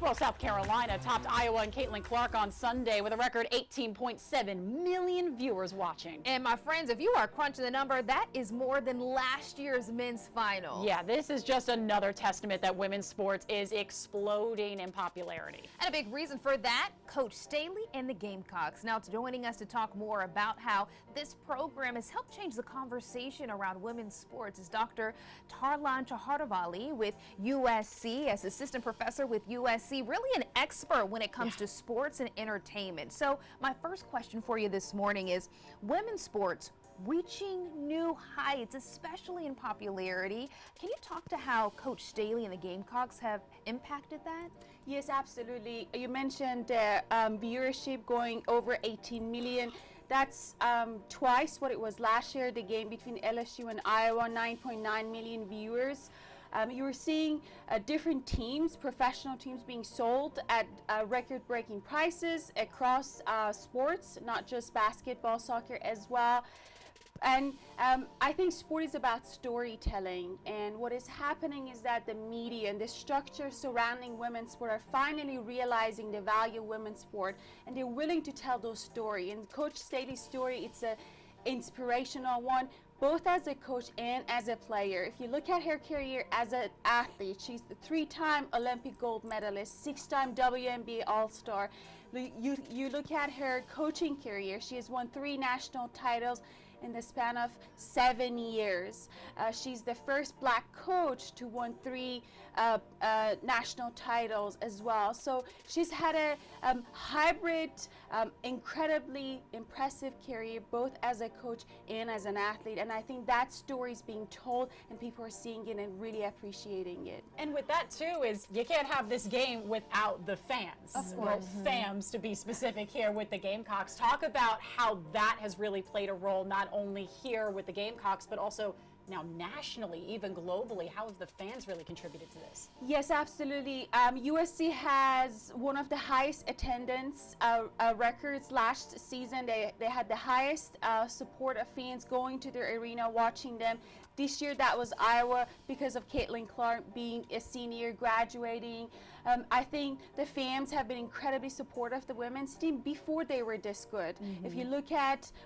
Well, South Carolina topped Iowa and Caitlin Clark on Sunday with a record 18.7 million viewers watching. And my friends, if you are crunching the number, that is more than last year's men's final. Yeah, this is just another testament that women's sports is exploding in popularity. And a big reason for that, Coach Staley and the Gamecocks. Now, joining us to talk more about how this program has helped change the conversation around women's sports is Dr. Tarlan Chahartovali with USC as assistant professor with USC, really an expert when it comes to sports and entertainment. So my first question for you this morning is women's sports reaching new heights, especially in popularity. Can you talk to how Coach Staley and the Gamecocks have impacted that? Yes, absolutely. You mentioned viewership going over 18 million. That's twice what it was last year, the game between LSU and Iowa, 9.9 million viewers. You were seeing different teams, professional teams being sold at record-breaking prices across sports, not just basketball, soccer as well. And I think sport is about storytelling, and what is happening is that the media and the structure surrounding women's sport are finally realizing the value of women's sport, and they're willing to tell those stories. And Coach Staley's story, it's an inspirational one, both as a coach and as a player. If you look at her career as an athlete, she's the 3-time Olympic gold medalist, 6-time WNBA All-Star. You look at her coaching career, she has won 3 national titles in the span of 7 years. She's the first black coach to win 3 national titles as well. So she's had a hybrid, incredibly impressive career, both as a coach and as an athlete. And I think that story is being told, and people are seeing it and really appreciating it. And with that too is you can't have this game without the fans. Of course. Well, FAMs to be specific here with the Gamecocks. Talk about how that has really played a role, not only here with the Gamecocks, but also now nationally, even globally. How have the fans really contributed to this? Yes, absolutely. USC has one of the highest attendance records last season. They had the highest support of fans going to their arena, watching them. This year that was Iowa because of Caitlin Clark being a senior, graduating. I think the fans have been incredibly supportive of the women's team before they were this good. If you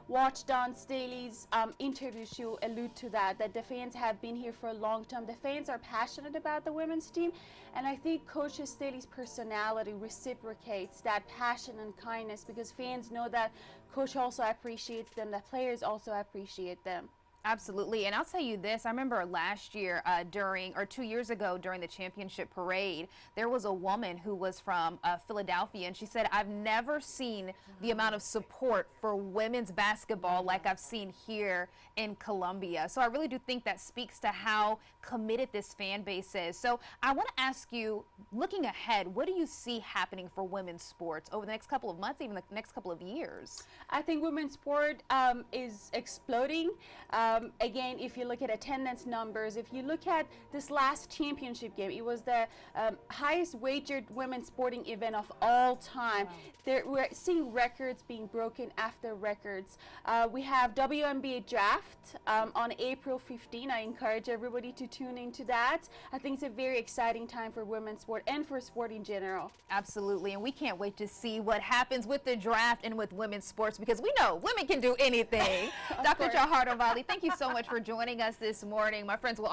watch Dawn Staley's interview, she'll allude to that the fans have been here for a long time. The fans are passionate about the women's team, and I think Coach Staley's personality reciprocates that passion and kindness, because fans know that Coach also appreciates them, that players also appreciate them. Absolutely. And I'll tell you this, I remember last year 2 years ago during the championship parade, there was a woman who was from Philadelphia, and she said, I've never seen the amount of support for women's basketball like I've seen here in Columbia. So I really do think that speaks to how committed this fan base is. So I want to ask you, looking ahead, what do you see happening for women's sports over the next couple of months, even the next couple of years? I think women's sport is exploding. Again, if you look at attendance numbers, if you look at this last championship game, it was the highest wagered women's sporting event of all time. Wow. We're seeing records being broken after records. We have WNBA draft on April 15. I encourage everybody to tune into that. I think it's a very exciting time for women's sport and for sport in general. Absolutely, and we can't wait to see what happens with the draft and with women's sports, because we know women can do anything. Dr. Chahartovali, thank you so much for joining us this morning. My friends will